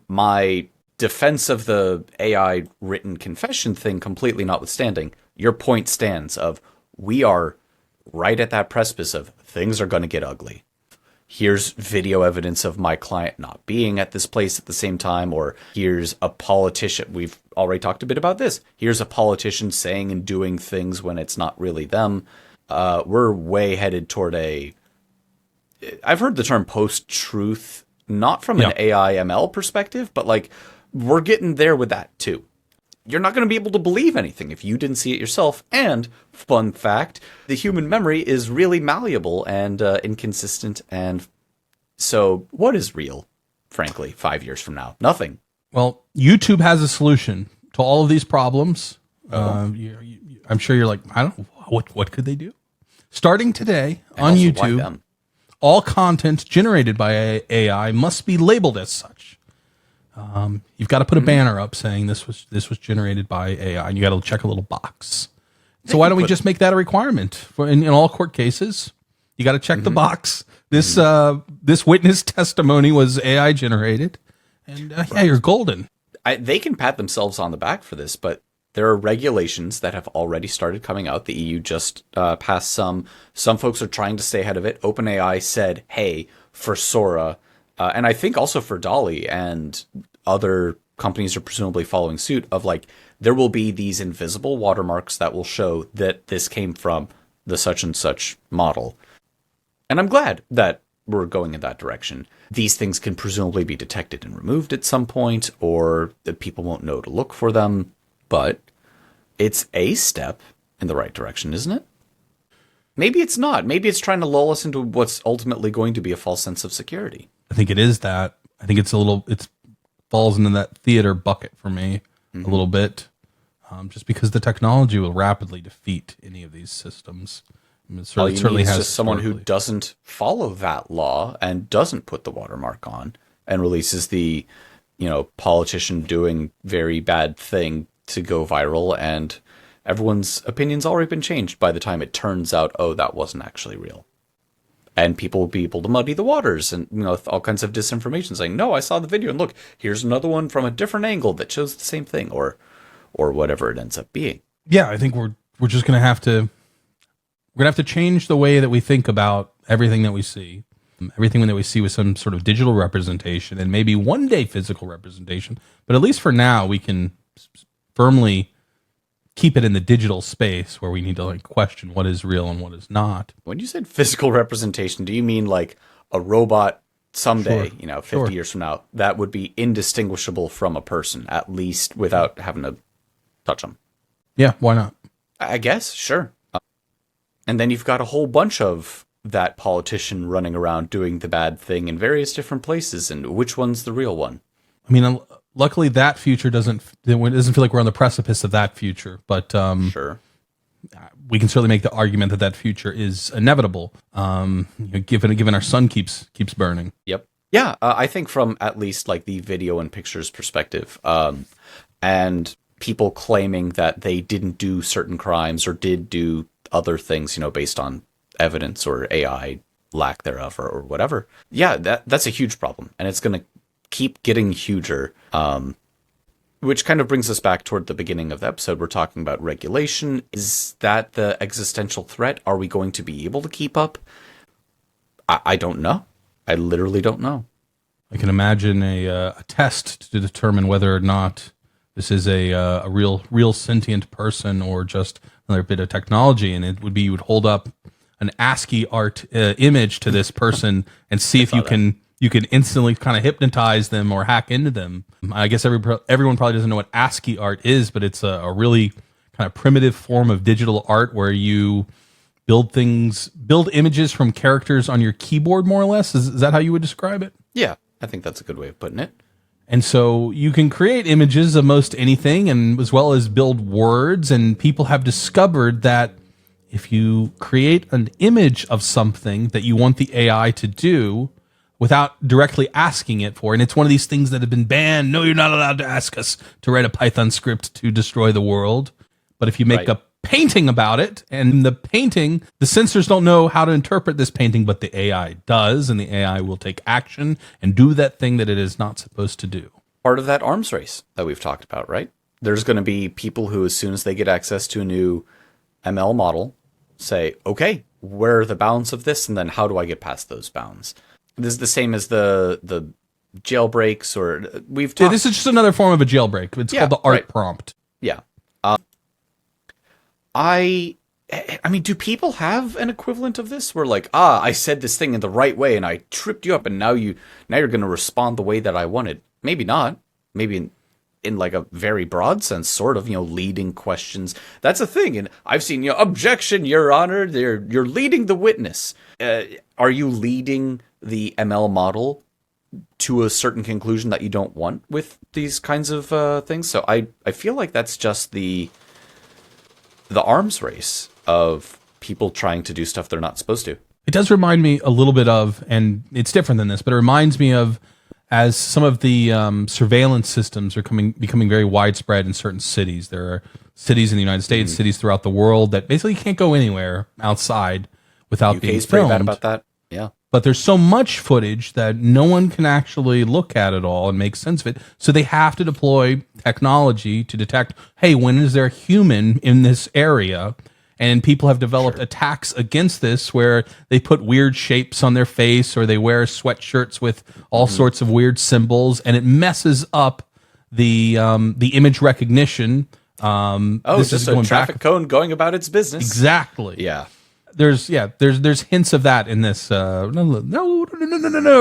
my defense of the AI written confession thing completely notwithstanding, your point stands of we are right at that precipice of things are going to get ugly. Here's video evidence of my client not being at this place at the same time, or here's a politician. We've already talked a bit about this. Here's a politician saying and doing things when it's not really them. We're way headed toward I've heard the term post-truth, not from an AI ML perspective, but like we're getting there with that too. You're not going to be able to believe anything if you didn't see it yourself. And fun fact, the human memory is really malleable and inconsistent. And so what is real, frankly, 5 years from now? Nothing. Well, YouTube has a solution to all of these problems. I'm sure you're like, I don't know, what could they do? Starting today on YouTube, all content generated by AI must be labeled as such. You've got to put a banner up saying this was generated by AI, and you got to check a little box. So why don't we just make that a requirement for in all court cases? You got to check the box. This witness testimony was AI generated, and you're golden. They can pat themselves on the back for this, but there are regulations that have already started coming out. The EU just passed some. Some folks are trying to stay ahead of it. OpenAI said, hey, for Sora, and I think also for Dolly, and other companies are presumably following suit, of like, there will be these invisible watermarks that will show that this came from the such and such model. And I'm glad that we're going in that direction. These things can presumably be detected and removed at some point, or that people won't know to look for them. But it's a step in the right direction, isn't it? Maybe it's not. Maybe it's trying to lull us into what's ultimately going to be a false sense of security. I think it is that. I think it falls into that theater bucket for me a little bit, just because the technology will rapidly defeat any of these systems. I mean, it certainly has just someone who doesn't follow that law and doesn't put the watermark on and releases the, politician doing very bad thing to go viral, and everyone's opinion's already been changed by the time it turns out, oh, that wasn't actually real. And people will be able to muddy the waters and, all kinds of disinformation saying, no, I saw the video and look, here's another one from a different angle that shows the same thing, or whatever it ends up being. Yeah, I think we're just going to have to change the way that we think about everything that we see. Everything that we see with some sort of digital representation, and maybe one day physical representation. But at least for now, we can firmly keep it in the digital space where we need to question what is real and what is not. When you said physical representation, do you mean like a robot someday, 50 years from now, that would be indistinguishable from a person, at least without having to touch them? Yeah, why not? I guess, sure. And then you've got a whole bunch of that politician running around doing the bad thing in various different places, and which one's the real one? I mean, luckily that future doesn't feel like we're on the precipice of that future, but sure, we can certainly make the argument that future is inevitable, given our sun keeps burning. Yep. Yeah, I think from at least like the video and pictures perspective, and people claiming that they didn't do certain crimes or did do other things, based on evidence or AI lack thereof or whatever. Yeah, that's a huge problem, and it's going to keep getting huger. Which kind of brings us back toward the beginning of the episode. We're talking about regulation. Is that the existential threat? Are we going to be able to keep up? I don't know. I literally don't know. I can imagine a test to determine whether or not this is a real sentient person or just another bit of technology. And it would be you would hold up an ASCII art image to this person and see if you can instantly kind of hypnotize them or hack into them. I guess everyone probably doesn't know what ASCII art is, but it's a really kind of primitive form of digital art where you build images from characters on your keyboard, more or less. Is that how you would describe it? Yeah, I think that's a good way of putting it. And so you can create images of most anything, and as well as build words. And people have discovered that if you create an image of something that you want the AI to do, without directly asking it for. And it's one of these things that have been banned. No, you're not allowed to ask us to write a Python script to destroy the world. But if you make a painting about it, and the painting, the censors don't know how to interpret this painting, but the AI does, and the AI will take action and do that thing that it is not supposed to do. Part of that arms race that we've talked about, right? There's going to be people who, as soon as they get access to a new ML model, say, okay, where are the bounds of this? And then how do I get past those bounds? This is the same as the jailbreaks, or we've talked. Yeah, this is just another form of a jailbreak. It's called the art prompt. Yeah. I mean, do people have an equivalent of this where like, I said this thing in the right way and I tripped you up and now you're going to respond the way that I wanted? Maybe not. Maybe in like a very broad sense, sort of, leading questions. That's a thing. And I've seen, objection, Your Honor, you're leading the witness. Are you leading the ML model to a certain conclusion that you don't want with these kinds of things? So I feel like that's just the arms race of people trying to do stuff they're not supposed to. It does remind me a little bit of, and it's different than this, but it reminds me of as some of the surveillance systems are becoming very widespread in certain cities. There are cities in the United States, cities throughout the world that basically can't go anywhere outside without being filmed. Pretty bad about that. Yeah. But there's so much footage that no one can actually look at it all and make sense of it. So they have to deploy technology to detect, hey, when is there a human in this area? And people have developed attacks against this where they put weird shapes on their face or they wear sweatshirts with all sorts of weird symbols, and it messes up the image recognition. This just a traffic cone going about its business. Exactly. Yeah. There's hints of that in this. No.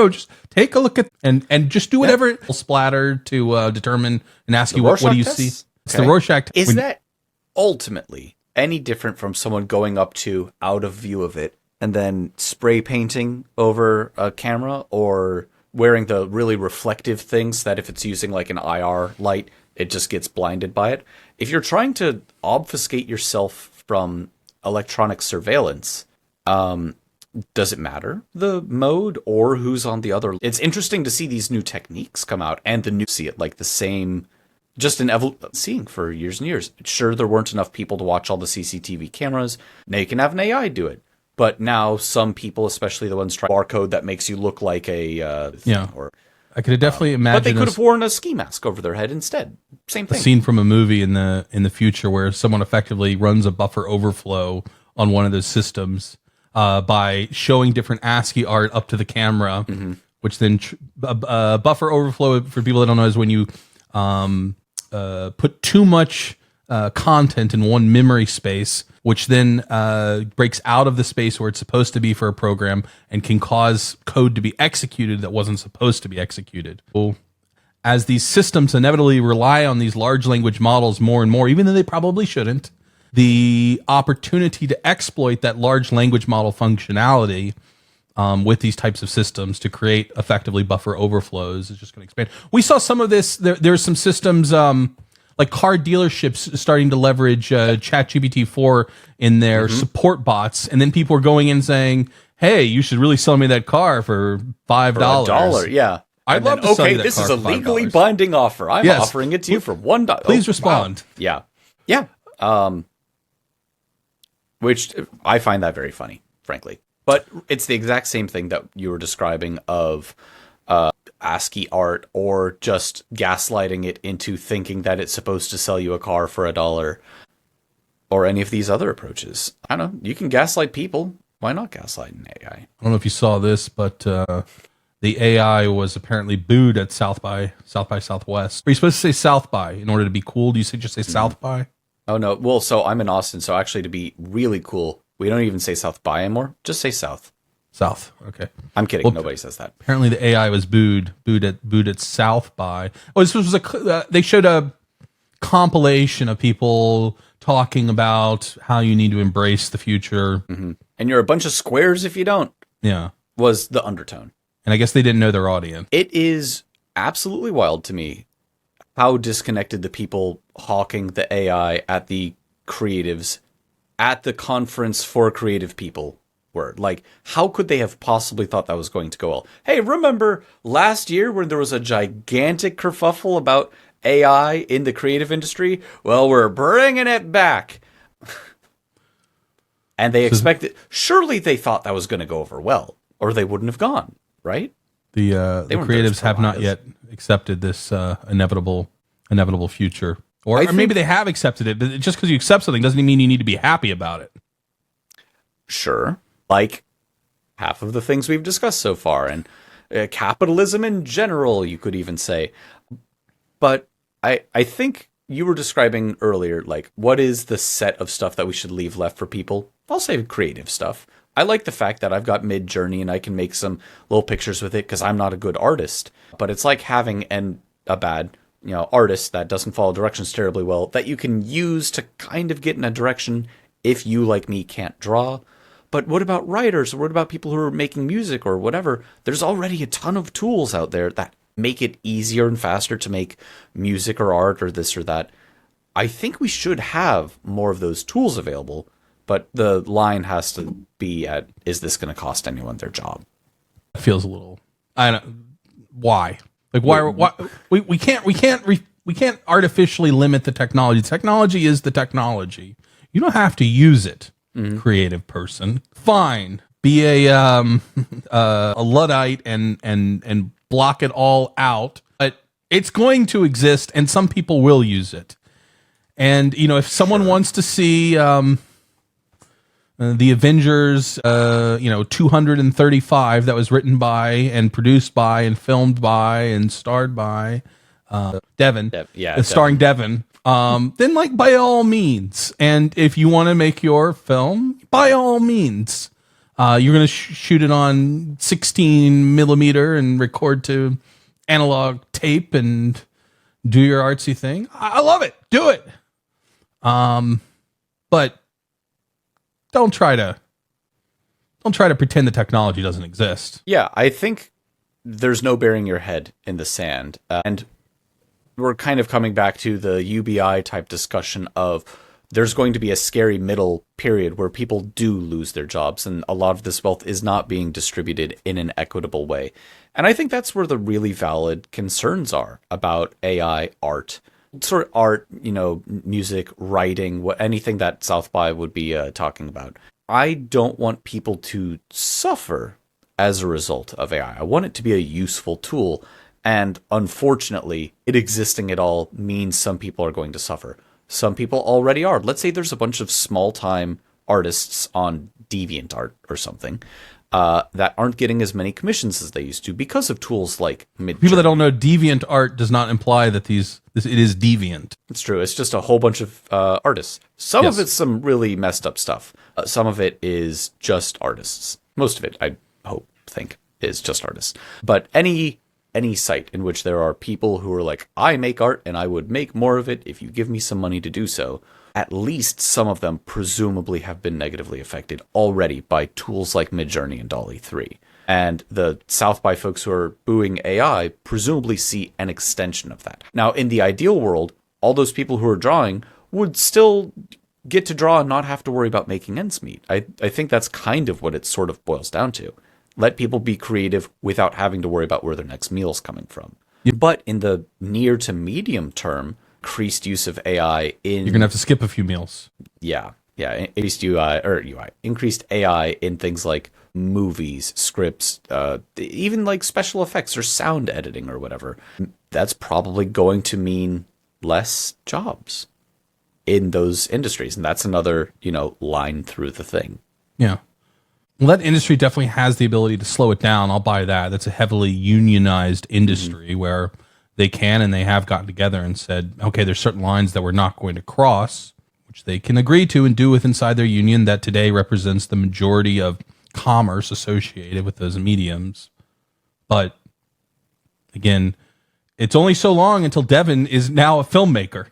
Just take a look at and just do whatever it will splatter to determine and ask you what do you see. It's the Rorschach test. Is that ultimately any different from someone going up to out of view of it and then spray painting over a camera, or wearing the really reflective things that if it's using like an IR light, it just gets blinded by it? If you're trying to obfuscate yourself from electronic surveillance, does it matter the mode or who's on the other? It's interesting to see these new techniques come out, and see it like the same, just an seeing for years and years. Sure, there weren't enough people to watch all the CCTV cameras. Now you can have an AI do it, but now some people, especially the ones trying barcode that makes you look like a I could definitely imagine. But they could have worn a ski mask over their head instead. Same thing. A scene from a movie in the future where someone effectively runs a buffer overflow on one of those systems by showing different ASCII art up to the camera, which then buffer overflow, for people that don't know, is when you put too much content in one memory space, which then breaks out of the space where it's supposed to be for a program and can cause code to be executed that wasn't supposed to be executed. So, as these systems inevitably rely on these large language models more and more, even though they probably shouldn't, the opportunity to exploit that large language model functionality with these types of systems to create effectively buffer overflows is just going to expand. We saw some of this. There's some systems like car dealerships starting to leverage ChatGPT 4 in their support bots, and then people are going in saying, "Hey, you should really sell me that car for $5." $1, yeah. I'd love to sell you that this car is a for legally $5. binding offer. I'm offering it to you for $1. Please respond. Wow. Yeah. Which I find that very funny, frankly. But it's the exact same thing that you were describing of ASCII art, or just gaslighting it into thinking that it's supposed to sell you a car for $1, or any of these other approaches. I don't know. You can gaslight people. Why not gaslight an AI? I don't know if you saw this, but the AI was apparently booed at South by Southwest. Are you supposed to say South by in order to be cool? Do you just say South by? Oh, no. Well, so I'm in Austin, so actually to be really cool, we don't even say South by anymore. Just say South. South. Okay. I'm kidding. Well, nobody says that. Apparently the AI was booed at South by. Oh, this was they showed a compilation of people talking about how you need to embrace the future. Mm-hmm. And you're a bunch of squares if you don't. Yeah. Was the undertone. And I guess they didn't know their audience. It is absolutely wild to me how disconnected the people hawking the AI at the creatives at the conference for creative people were. Like, how could they have possibly thought that was going to go well? Hey, remember last year when there was a gigantic kerfuffle about AI in the creative industry? Well, we're bringing it back. And they expected, surely they thought that was going to go over well, or they wouldn't have gone, right? The creatives have not yet accepted this inevitable future. Or maybe they have accepted it, but just because you accept something doesn't mean you need to be happy about it. Sure. Like half of the things we've discussed so far, and capitalism in general, you could even say. But I think you were describing earlier, like, what is the set of stuff that we should leave left for people? I'll say creative stuff. I like the fact that I've got Mid-Journey and I can make some little pictures with it because I'm not a good artist. But it's like having a bad artist that doesn't follow directions terribly well that you can use to kind of get in a direction if you, like me, can't draw. But what about writers? Or what about people who are making music or whatever? There's already a ton of tools out there that make it easier and faster to make music or art or this or that. I think we should have more of those tools available, but the line has to be at, is this going to cost anyone their job? It feels a little, I don't, why? Like, why we can't artificially limit the technology. Technology is the technology. You don't have to use it. Creative person, fine. Be a Luddite and block it all out. But it's going to exist, and some people will use it. And if someone wants to see the Avengers, 235 that was written by and produced by and filmed by and starred by Devon, starring Devon. Then, like, by all means. And if you want to make your film, by all means, you're going to shoot it on 16 millimeter and record to analog tape and do your artsy thing. I love it. Do it. But don't try to pretend the technology doesn't exist. Yeah, I think there's no burying your head in the sand. And we're kind of coming back to the UBI type discussion of there's going to be a scary middle period where people do lose their jobs, and a lot of this wealth is not being distributed in an equitable way. And I think that's where the really valid concerns are about AI art. Sort of art, music, writing, anything that South by would be talking about. I don't want people to suffer as a result of AI. I want it to be a useful tool. And unfortunately, it existing at all means some people are going to suffer. Some people already are. Let's say there's a bunch of small-time artists on DeviantArt or something that aren't getting as many commissions as they used to because of tools like Mid-Journey. People that don't know, DeviantArt does not imply that it is deviant. It's true. It's just a whole bunch of artists. Some of it's some really messed up stuff. Some of it is just artists. Most of it, I think, is just artists. But any site in which there are people who are like, I make art and I would make more of it if you give me some money to do so, at least some of them presumably have been negatively affected already by tools like Mid-Journey and DALL-E 3. And the South by folks who are booing AI presumably see an extension of that. Now, in the ideal world, all those people who are drawing would still get to draw and not have to worry about making ends meet. I think that's kind of what it sort of boils down to. Let people be creative without having to worry about where their next meal's coming from. Yeah. But in the near to medium term, increased use of AI in... You're going to have to skip a few meals. Yeah. Increased AI in things like movies, scripts, even like special effects or sound editing or whatever, that's probably going to mean less jobs in those industries. And that's another, line through the thing. Yeah. Well, that industry definitely has the ability to slow it down. I'll buy that. That's a heavily unionized industry where they can and they have gotten together and said, okay, there's certain lines that we're not going to cross, which they can agree to and do with inside their union that today represents the majority of commerce associated with those mediums. But again, it's only so long until Devon is now a filmmaker.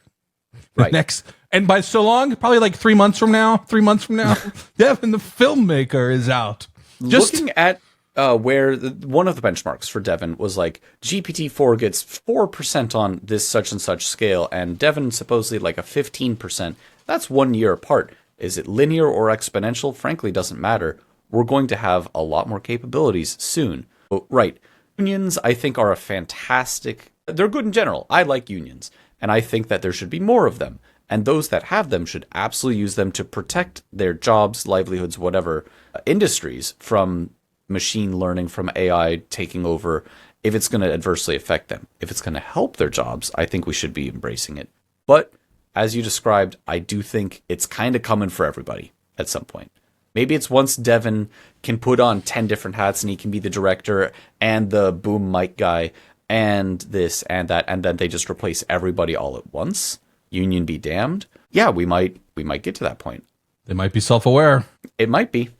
Right. And by so long, probably like 3 months from now, Devon, the filmmaker, is out. Looking at where one of the benchmarks for Devon was like GPT-4 gets 4% on this such and such scale, and Devon supposedly like a 15%. That's 1 year apart. Is it linear or exponential? Frankly, doesn't matter. We're going to have a lot more capabilities soon. Oh, right. Unions, I think, are a fantastic... They're good in general. I like unions. And I think that there should be more of them. And those that have them should absolutely use them to protect their jobs, livelihoods, whatever, industries from machine learning, from AI taking over, if it's going to adversely affect them. If it's going to help their jobs, I think we should be embracing it. But as you described, I do think it's kind of coming for everybody at some point. Maybe it's once Devon can put on 10 different hats and he can be the director and the boom mic guy and this and that, and then they just replace everybody all at once. Union be damned. Yeah, we might get to that point. They might be self-aware. It might be.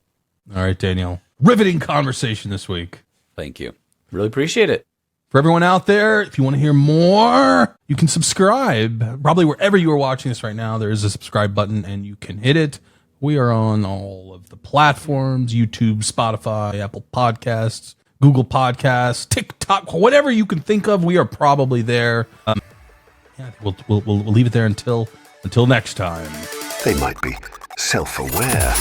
All right, Daniel. Riveting conversation this week. Thank you. Really appreciate it. For everyone out there, if you want to hear more, you can subscribe. Probably wherever you are watching this right now, there is a subscribe button and you can hit it. We are on all of the platforms, YouTube, Spotify, Apple Podcasts, Google Podcasts, TikTok, whatever you can think of, we are probably there. We'll leave it there until next time. They might be self-aware.